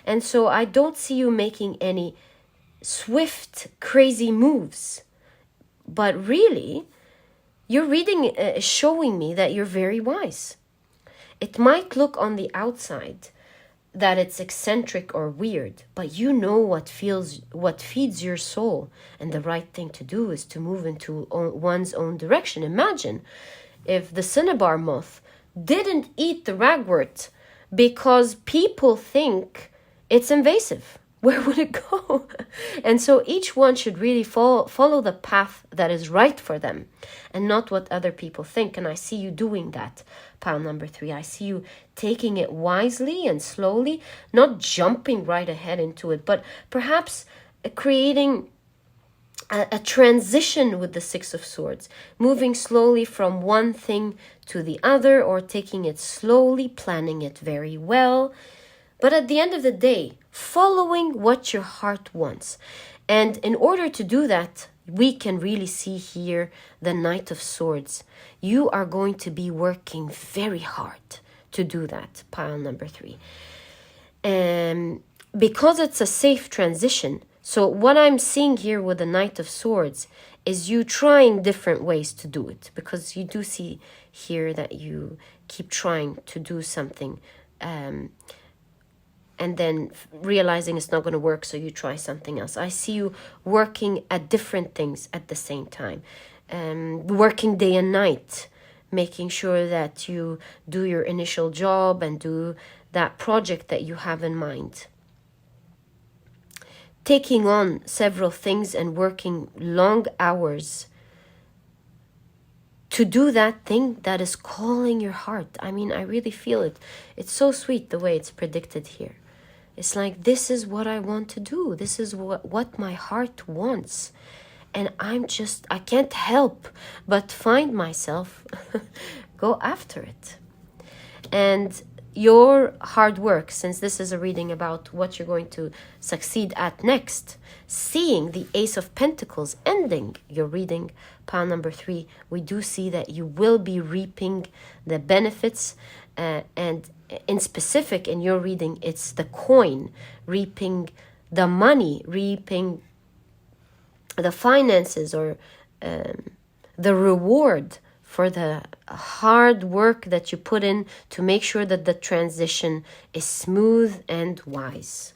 And so I don't see you making any swift, crazy moves. But really, your reading is showing me that you're very wise. It might look on the outside that it's eccentric or weird, but you know what feeds your soul, and the right thing to do is to move into one's own direction. Imagine if the cinnabar moth didn't eat the ragwort because people think it's invasive. Where would it go? And so each one should really follow the path that is right for them and not what other people think. And I see you doing that, pile number 3. I see you taking it wisely and slowly, not jumping right ahead into it, but perhaps creating a transition with the Six of Swords, moving slowly from one thing to the other, or taking it slowly, planning it very well. But at the end of the day, following what your heart wants. And in order to do that, we can really see here the Knight of Swords. You are going to be working very hard to do that, pile number 3. Because it's a safe transition. So what I'm seeing here with the Knight of Swords is you trying different ways to do it. Because you do see here that you keep trying to do something and then realizing it's not going to work, so you try something else. I see you working at different things at the same time. Working day and night, making sure that you do your initial job and do that project that you have in mind. Taking on several things and working long hours to do that thing that is calling your heart. I mean, I really feel it. It's so sweet the way it's predicted here. It's like, this is what I want to do. This is what my heart wants. And I can't help but find myself go after it. And your hard work, since this is a reading about what you're going to succeed at next, seeing the Ace of Pentacles ending your reading, pile number 3, we do see that you will be reaping the benefits, and in specific in your reading, it's the coin, reaping the money, reaping the finances, or the reward for the hard work that you put in to make sure that the transition is smooth and wise.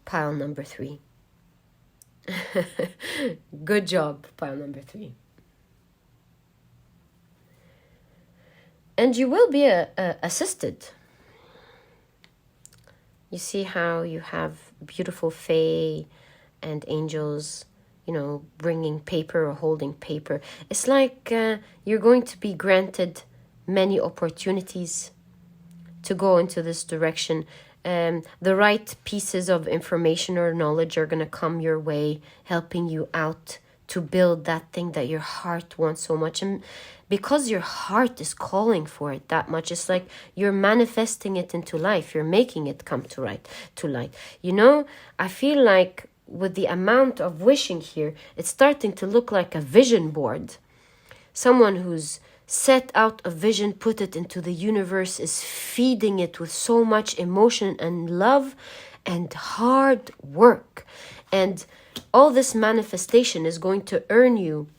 Pile number 3. Good job, pile number 3. And you will be assisted. You see how you have beautiful fae and angels, you know, bringing paper or holding paper. It's like you're going to be granted many opportunities to go into this direction. The right pieces of information or knowledge are going to come your way, helping you out to build that thing that your heart wants so much. And because your heart is calling for it that much, it's like you're manifesting it into life. You're making it come to light. You know, I feel like with the amount of wishing here, it's starting to look like a vision board. Someone who's set out a vision, put it into the universe, is feeding it with so much emotion and love and hard work. And all this manifestation is going to earn you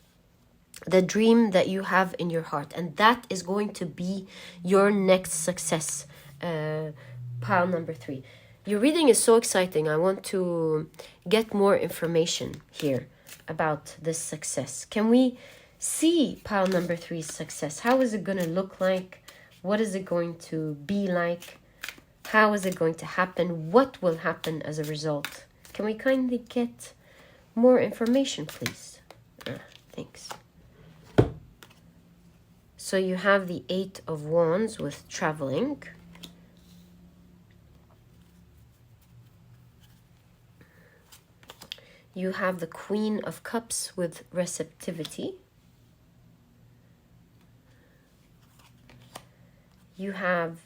the dream that you have in your heart. And that is going to be your next success. Pile number 3. Your reading is so exciting. I want to get more information here about this success. Can we see pile number 3's success? How is it going to look like? What is it going to be like? How is it going to happen? What will happen as a result? Can we kindly get more information, please? Thanks. So you have the Eight of Wands with traveling. You have the Queen of Cups with receptivity. You have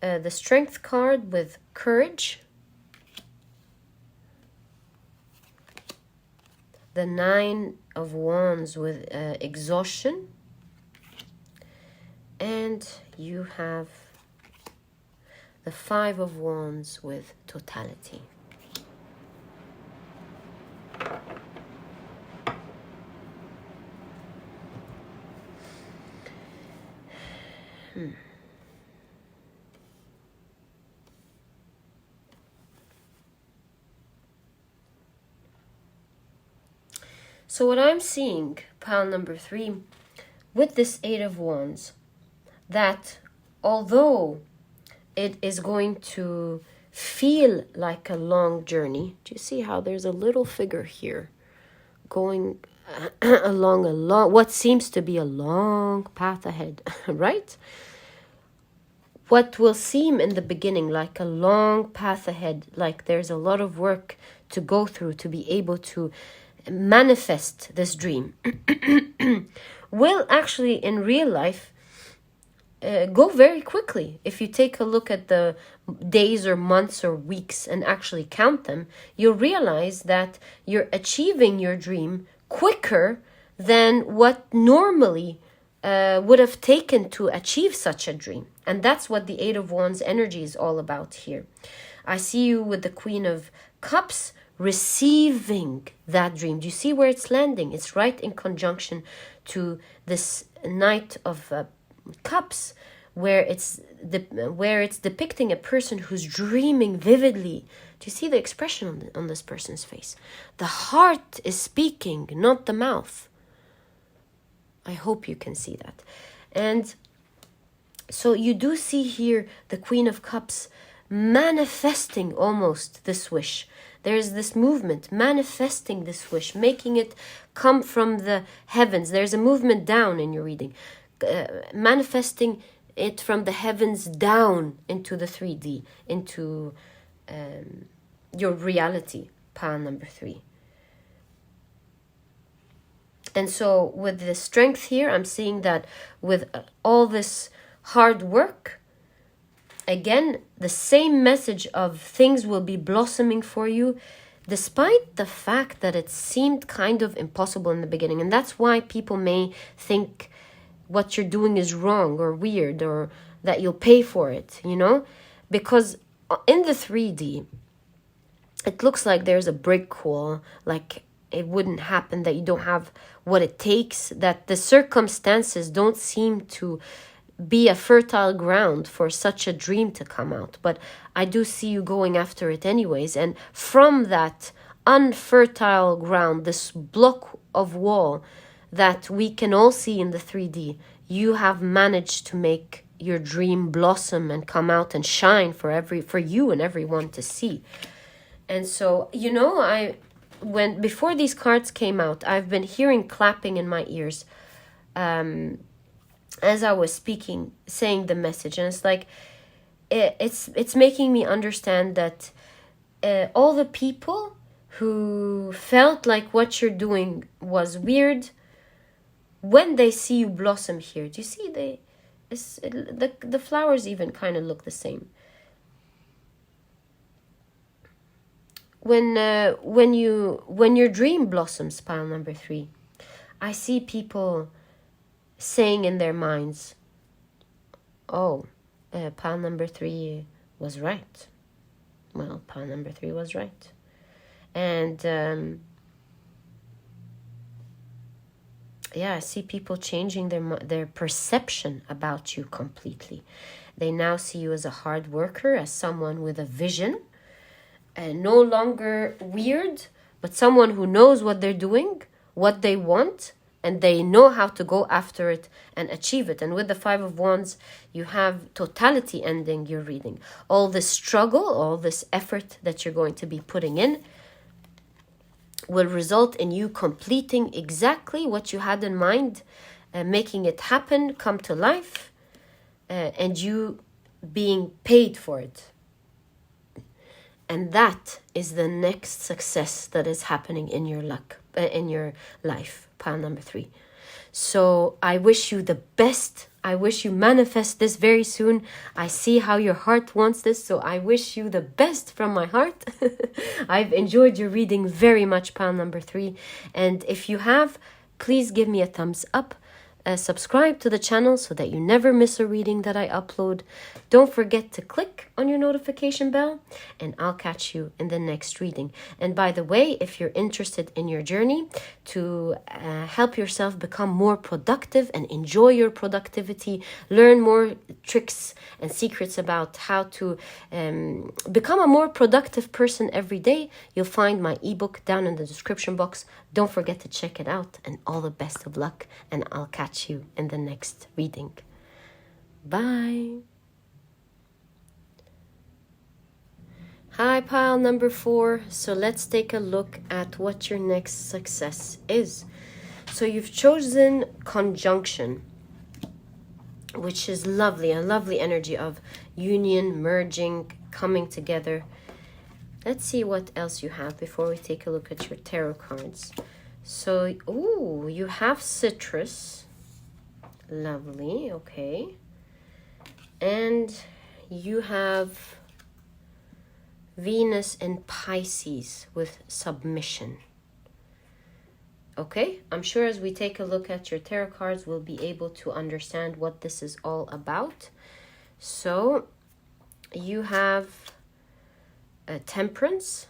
the Strength card with courage. The Nine of Wands with exhaustion. And you have the Five of Wands with totality. So what I'm seeing, pile number 3, with this Eight of Wands, that although it is going to feel like a long journey, do you see how there's a little figure here going along what seems to be a long path ahead, right? What will seem in the beginning like a long path ahead, like there's a lot of work to go through to be able to manifest this dream, will actually in real life go very quickly. If you take a look at the days or months or weeks and actually count them, you'll realize that you're achieving your dream quicker than what normally would have taken to achieve such a dream. And that's what the Eight of Wands energy is all about here. I see you with the Queen of Cups receiving that dream. Do you see where it's landing? It's right in conjunction to this Knight of Cups, where it's depicting a person who's dreaming vividly. Do you see the expression on this person's face? The heart is speaking, not the mouth. I hope you can see that. And so you do see here the Queen of Cups manifesting almost this wish. There's this movement, manifesting this wish, making it come from the heavens. There's a movement down in your reading, manifesting it from the heavens down into the 3D, into your reality, pile number 3. And so with the Strength here, I'm seeing that with all this hard work, again, the same message of things will be blossoming for you, despite the fact that it seemed kind of impossible in the beginning. And that's why people may think what you're doing is wrong or weird, or that you'll pay for it, you know? Because in the 3D, it looks like there's a brick wall, like it wouldn't happen, that you don't have what it takes, that the circumstances don't seem to be a fertile ground for such a dream to come out. But I do see you going after it anyways. And from that unfertile ground, this block of wall that we can all see in the 3D, you have managed to make your dream blossom and come out and shine for you and everyone to see. And so, you know, before these cards came out, I've been hearing clapping in my ears as I was speaking, saying the message. And it's like, it's making me understand that all the people who felt like what you're doing was weird, when they see you blossom here, do you see the flowers even kind of look the same? When your dream blossoms, pile number 3, I see people saying in their minds, oh, pile number 3 was right. Well, pile number 3 was right. And I see people changing their perception about you completely. They now see you as a hard worker, as someone with a vision, and no longer weird, but someone who knows what they're doing, what they want, and they know how to go after it and achieve it. And with the Five of Wands, you have totality ending your reading. All this struggle, all this effort that you're going to be putting in will result in you completing exactly what you had in mind, making it happen, come to life, and you being paid for it. And that is the next success that is happening in your life, pile number 3. So I wish you the best. I wish you manifest this very soon. I see how your heart wants this, so I wish you the best from my heart. I've enjoyed your reading very much, pile number 3. And if you have, please give me a thumbs up. Subscribe to the channel so that you never miss a reading that I upload. Don't forget to click on your notification bell, and I'll catch you in the next reading. And by the way, if you're interested in your journey to help yourself become more productive and enjoy your productivity, learn more tricks and secrets about how to become a more productive person every day, you'll find my ebook down in the description box. Don't forget to check it out, and all the best of luck, and I'll catch you in the next reading. Bye. Hi, pile number 4. So let's take a look at what your next success is. So you've chosen conjunction, which is lovely, a lovely energy of union, merging, coming together. Let's see what else you have before we take a look at your tarot cards. So, ooh, you have citrus. Lovely, okay. And you have Venus in Pisces with submission. Okay, I'm sure as we take a look at your tarot cards, we'll be able to understand what this is all about. So, you have Temperance.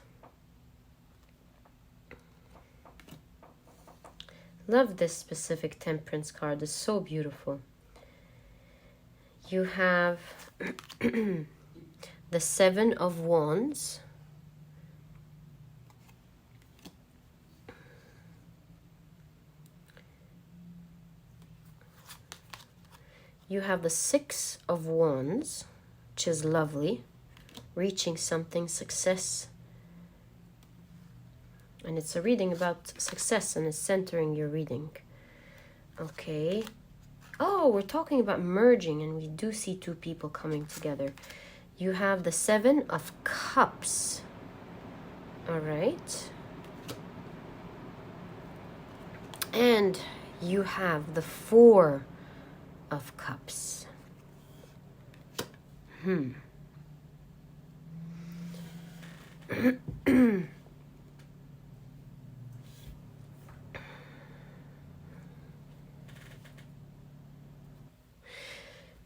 Love this specific Temperance card. It's so beautiful. You have the Seven of Wands. You have the Six of Wands, which is lovely. Reaching something, success. And it's a reading about success, and it's centering your reading. Okay. Oh, we're talking about merging, and we do see two people coming together. You have the Seven of Cups. All right. And you have the Four of Cups.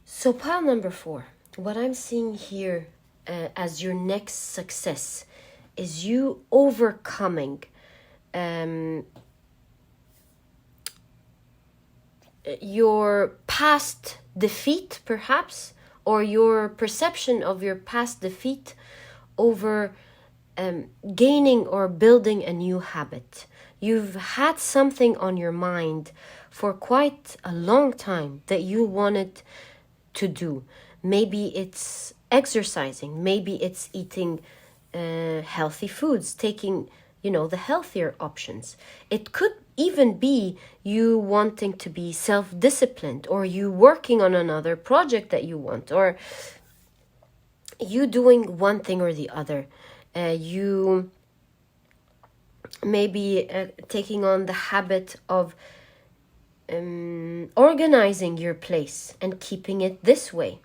So pile number 4, what I'm seeing here as your next success is you overcoming your past defeat, perhaps, or your perception of your past defeat over gaining or building a new habit. You've had something on your mind for quite a long time that you wanted to do. Maybe it's exercising, maybe it's eating healthy foods, taking, the healthier options. It could even be you wanting to be self-disciplined, or you working on another project that you want, or you doing one thing or the other. You maybe taking on the habit of organizing your place and keeping it this way.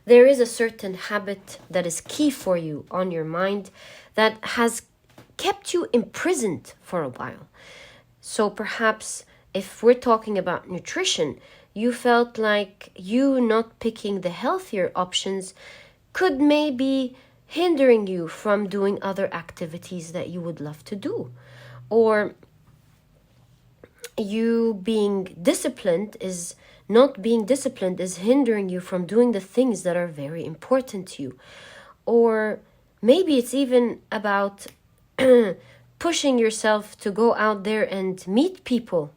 There is a certain habit that is key for you on your mind that has kept you imprisoned for a while. So perhaps if we're talking about nutrition, you felt like you not picking the healthier options could maybe hindering you from doing other activities that you would love to do. Or you being disciplined is not being disciplined is hindering you from doing the things that are very important to you. Or maybe it's even about pushing yourself to go out there and meet people,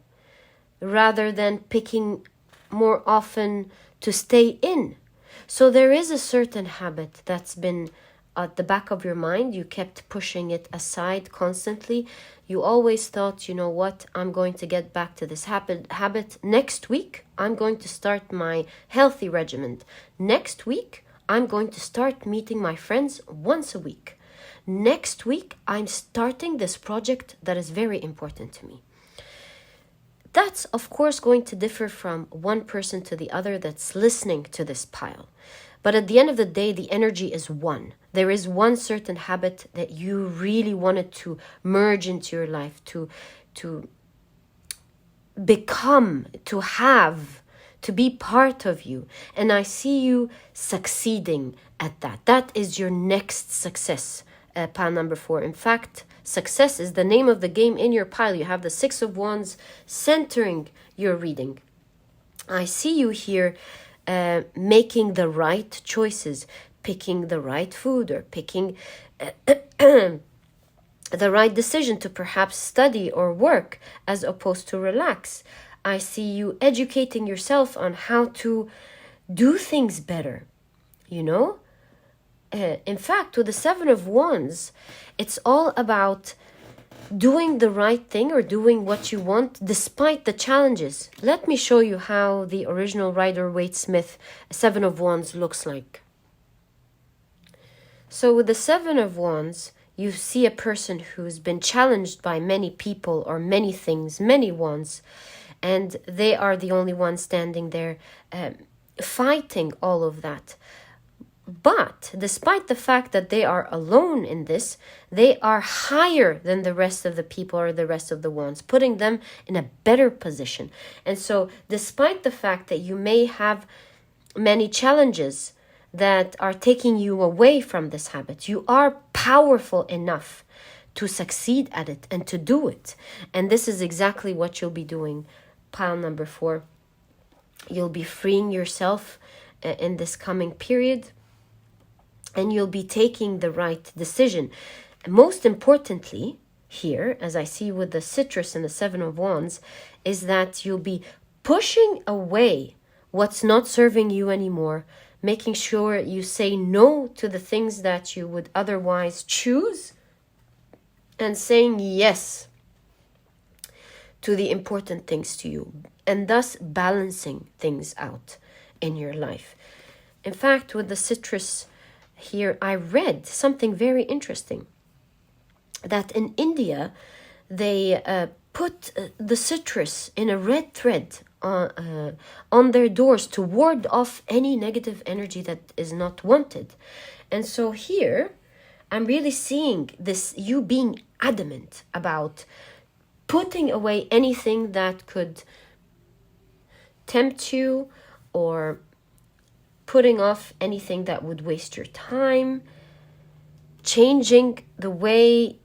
rather than picking more often to stay in. So there is a certain habit that's been at the back of your mind. You kept pushing it aside constantly. You always thought, you know what, I'm going to get back to this habit. Next week, I'm going to start my healthy regimen. Next week, I'm going to start meeting my friends once a week. Next week, I'm starting this project that is very important to me. That's, of course, going to differ from one person to the other that's listening to this pile. But at the end of the day, the energy is one. There is one certain habit that you really wanted to merge into your life, to become, to have, to be part of you. And I see you succeeding at that. That is your next success, pile number 4. In fact, success is the name of the game in your pile. You have the 6 of Wands centering your reading. I see you here making the right choices, picking the right food, or picking the right decision to perhaps study or work as opposed to relax. I see you educating yourself on how to do things better, you know? In fact, with the 7 of Wands, it's all about doing the right thing or doing what you want despite the challenges. Let me show you how the original Rider-Waite-Smith 7 of Wands looks like. So with the 7 of Wands, you see a person who's been challenged by many people or many things, many wands, and they are the only ones standing there fighting all of that. But despite the fact that they are alone in this, they are higher than the rest of the people or the rest of the wands, putting them in a better position. And so despite the fact that you may have many challenges that are taking you away from this habit, you are powerful enough to succeed at it and to do it. And this is exactly what you'll be doing, pile number 4. You'll be freeing yourself in this coming period, and you'll be taking the right decision. Most importantly, here, as I see with the citrus and the 7 of Wands, is that you'll be pushing away what's not serving you anymore, making sure you say no to the things that you would otherwise choose, and saying yes to the important things to you, and thus balancing things out in your life. In fact, with the citrus here, I read something very interesting, that in India, they put the citrus in a red thread on their doors to ward off any negative energy that is not wanted. And so here, I'm really seeing this, you being adamant about putting away anything that could tempt you, or putting off anything that would waste your time, changing the way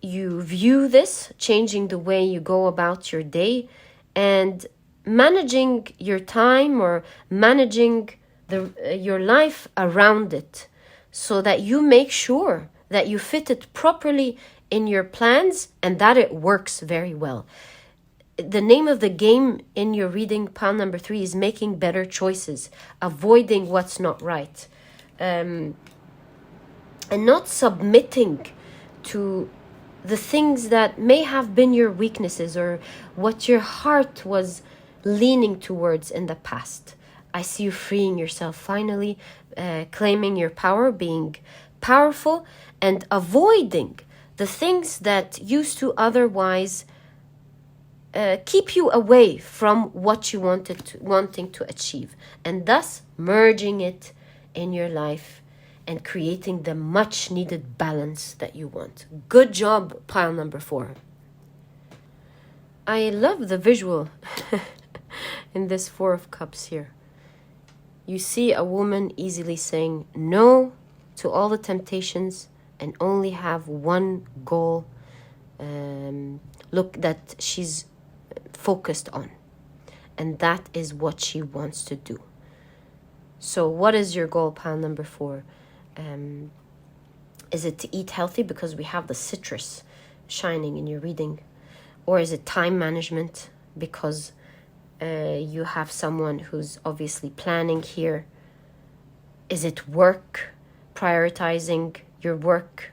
you view this, changing the way you go about your day, and managing your time or managing your life around it, so that you make sure that you fit it properly in your plans and that it works very well. The name of the game in your reading, pile number 3, is making better choices, avoiding what's not right, and not submitting to the things that may have been your weaknesses or what your heart was leaning towards in the past. I see you freeing yourself finally, claiming your power, being powerful, and avoiding the things that used to otherwise keep you away from what you wanting to achieve, and thus merging it in your life and creating the much needed balance that you want. Good job, pile number 4. I love the visual in this 4 of Cups here. You see a woman easily saying no to all the temptations and only have one goal, look, that she's focused on, and that is what she wants to do. So what is your goal, pile number 4? Is it to eat healthy because we have the citrus shining in your reading? Or is it time management because You have someone who's obviously planning here. Is it work? Prioritizing your work?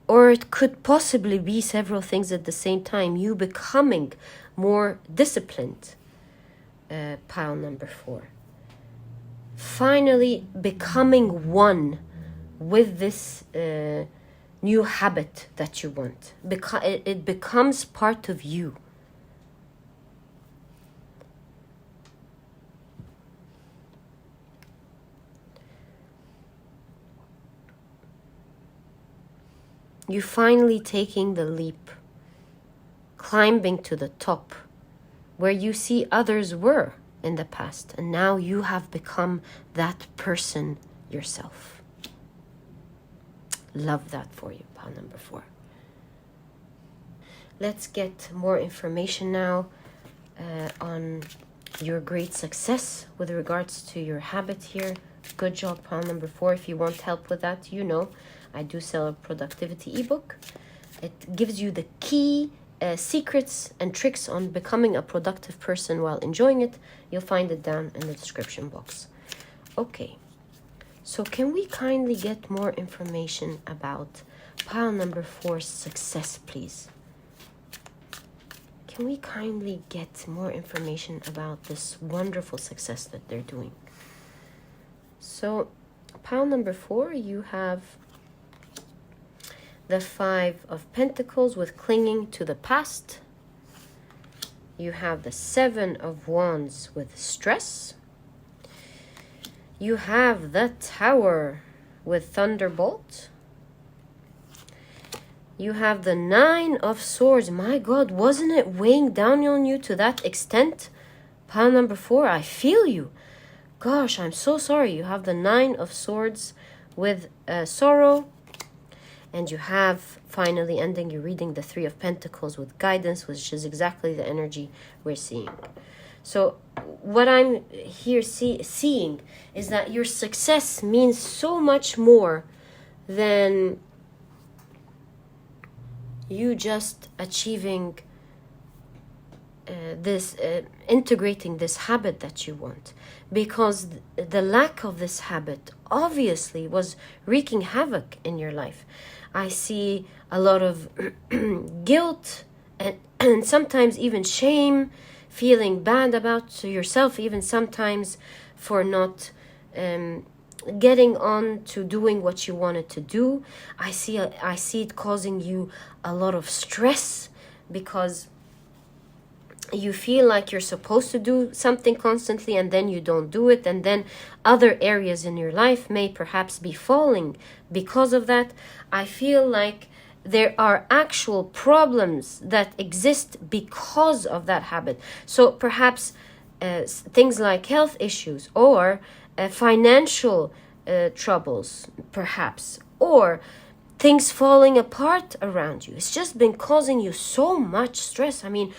Or it could possibly be several things at the same time. You becoming more disciplined. Pile number 4. Finally becoming one with this new habit that you want. It becomes part of you. You finally taking the leap, climbing to the top, where you see others were in the past, and now you have become that person yourself. Love that for you, pile number 4. Let's get more information now on your great success with regards to your habit here. Good job, pile number 4. If you want help with that, you know, I do sell a productivity ebook. It gives you the key secrets and tricks on becoming a productive person while enjoying it. You'll find it down in the description box. Okay, so can we kindly get more information about pile number 4's success, please? Can we kindly get more information about this wonderful success that they're doing? So pile number 4, you have the 5 of Pentacles with clinging to the past. You have the 7 of Wands with stress. You have the Tower with Thunderbolt. You have the 9 of Swords. My God, wasn't it weighing down on you to that extent? Pile number 4, I feel you. Gosh, I'm so sorry. You have the 9 of Swords with sorrow. And you have, finally ending your reading, the 3 of Pentacles with guidance, which is exactly the energy we're seeing. So what I'm here seeing is that your success means so much more than you just achieving integrating this habit that you want. Because the lack of this habit obviously was wreaking havoc in your life. I see a lot of guilt and sometimes even shame, feeling bad about yourself, even sometimes for not getting on to doing what you wanted to do. I see it causing you a lot of stress because you feel like you're supposed to do something constantly and then you don't do it, and then other areas in your life may perhaps be falling because of that. I feel like there are actual problems that exist because of that habit. So perhaps things like health issues or financial troubles, perhaps, or things falling apart around you. It's just been causing you so much stress. I mean,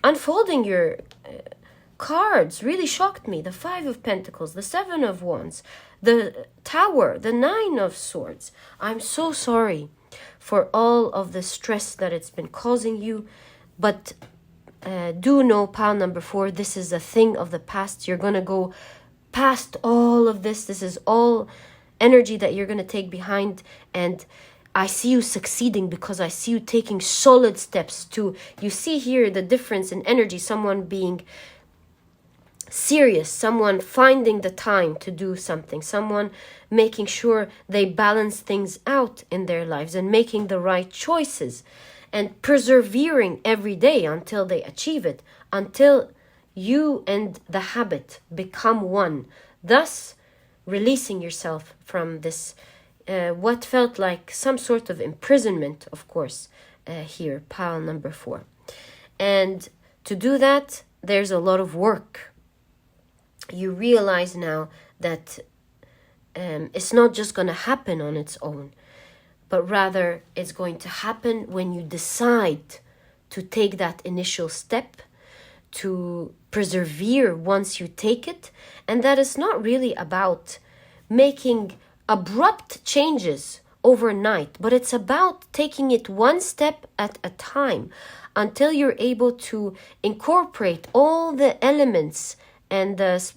unfolding your cards really shocked me. The 5 of Pentacles, the 7 of Wands, the Tower, the 9 of Swords. I'm so sorry for all of the stress that it's been causing you, but do know, pile number 4, this is a thing of the past. You're going to go past all of this. This is all energy that you're going to take behind, and I see you succeeding because I see you taking solid steps to, you see here the difference in energy, someone being serious, someone finding the time to do something, someone making sure they balance things out in their lives and making the right choices and persevering every day until they achieve it, until you and the habit become one, thus releasing yourself from this what felt like some sort of imprisonment, of course, here, pile number 4. And to do that, there's a lot of work. You realize now that it's not just going to happen on its own, but rather it's going to happen when you decide to take that initial step, to persevere once you take it, and that it's not really about making abrupt changes overnight, but it's about taking it one step at a time until you're able to incorporate all the elements and the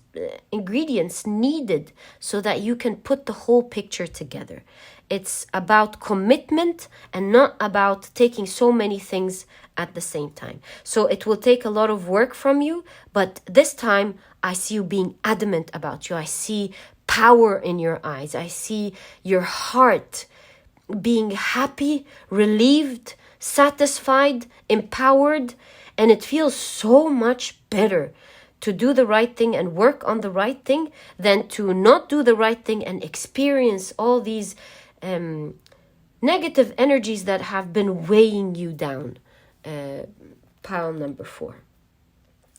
ingredients needed so that you can put the whole picture together. It's about commitment and not about taking so many things at the same time. So it will take a lot of work from you, but this time I see you being adamant about you. I see power in your eyes. I see your heart being happy, relieved, satisfied, empowered, and it feels so much better to do the right thing and work on the right thing than to not do the right thing and experience all these negative energies that have been weighing you down. Pile number 4.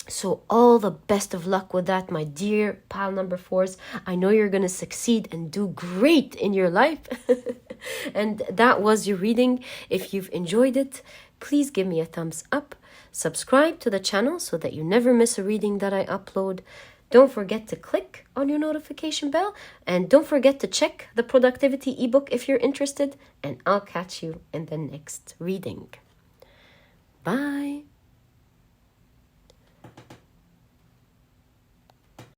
So all the best of luck with that, my dear pile number 4s. I know you're going to succeed and do great in your life. And that was your reading. If you've enjoyed it, please give me a thumbs up. Subscribe to the channel so that you never miss a reading that I upload. Don't forget to click on your notification bell. And don't forget to check the productivity ebook if you're interested. And I'll catch you in the next reading. Bye.